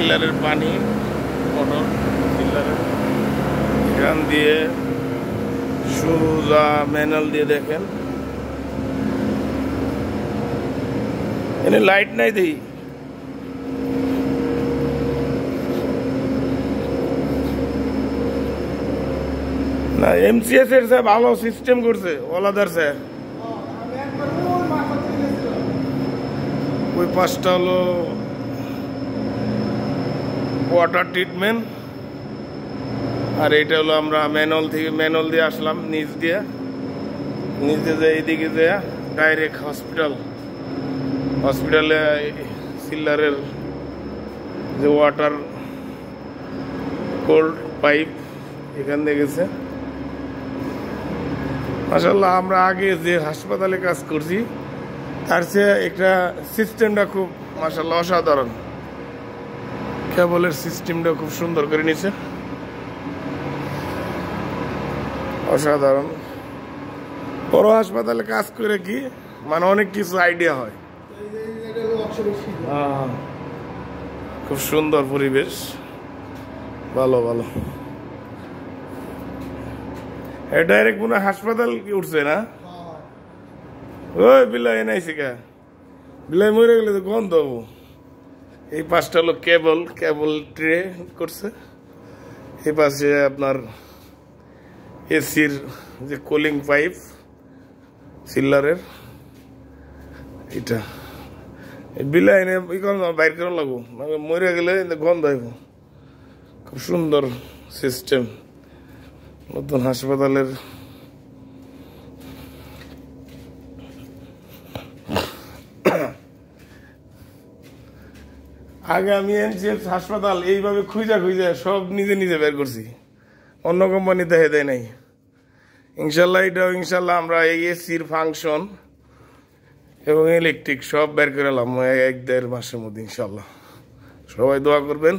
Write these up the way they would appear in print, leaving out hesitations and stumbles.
চিল্লারের পানি মোটর চিল্লারের এখান দিয়ে সোজা ম্যানুয়াল দিয়ে দেখেন এনে লাইট নাই দেই না এমসিএস এর সে ভালো সিস্টেম করছে ওলাদার সে ওই পাঁচটা হলো ওয়াটার ট্রিটমেন্ট আর এটা হলো আমরা ম্যানুয়াল দিয়ে আসলাম নিচ দিয়ে যে এইদিকে যে ডাইরেক্ট হসপিটালে সিল্লারের যে ওয়াটার কোল্ড পাইপ এখান দিয়ে গেছে মাশাআল্লাহ। আমরা আগে যে হাসপাতালে কাজ করছি তার চেয়ে একটা সিস্টেমটা খুব মাশাআল্লাহ অসাধারণ। কেবলের সিস্টেমটা খুব সুন্দর করে নিছে, অসাধারণ। বড় হাসপাতালে কাজ করে কি মানে অনেক কিছু আইডিয়া হয়। খুব সুন্দর পরিবেশ, ভালো ভালো। ডাইরেক্ট মনে হাসপাতাল উঠছে না? ওই বিলাই নাইছে কা বিলাই মরে গেলে তো গন্ধ হবো। এই পাঁচটা হলো কেবল ট্রে করছে। এই পাশে আপনার এসির যে কুলিং পাইপ সিল্লারের এটা বিলাই এনে বাইর করে লাগবো, মরে গেলে গন্ধ হইব। খুব সুন্দর সিস্টেম নতুন হাসপাতালের। আগে আমি এনসিএফ হাসপাতাল এইভাবে খুঁজা সব নিজে বের করছি, অন্য কোম্পানি দেখে দেয় নাই। ইনশাল্লাহ এটাও ইনশাল্লাহ আমরা এই এসির ফাংশন এবং ইলেকট্রিক সব বের করে এলাম 1-1.5 মাসের মধ্যে ইনশাল্লাহ। সবাই দোয়া করবেন।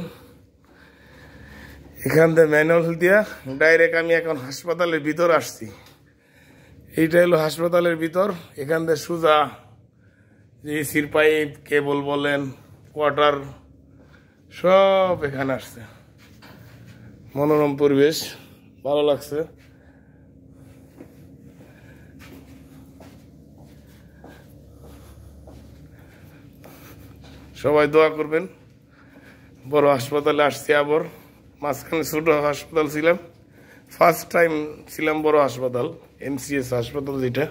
এখান থেকে ম্যানুয়াল দিয়া ডাইরেক্ট আমি এখন হাসপাতালের ভিতর আসছি। এইটা হলো হাসপাতালের ভিতর। এখান থেকে সোজা যে এসির পাইপ কেবল বলেন ওয়াটার সব এখানে আসছে। মনোরম পরিবেশ, ভালো লাগছে। সবাই দোয়া করবেন। বড় হাসপাতালে আসছি, আবার মাঝখানে ছোট হাসপাতাল ছিলাম, ফার্স্ট টাইম ছিলাম বড় হাসপাতাল এমসিএস হাসপাতাল যেটা।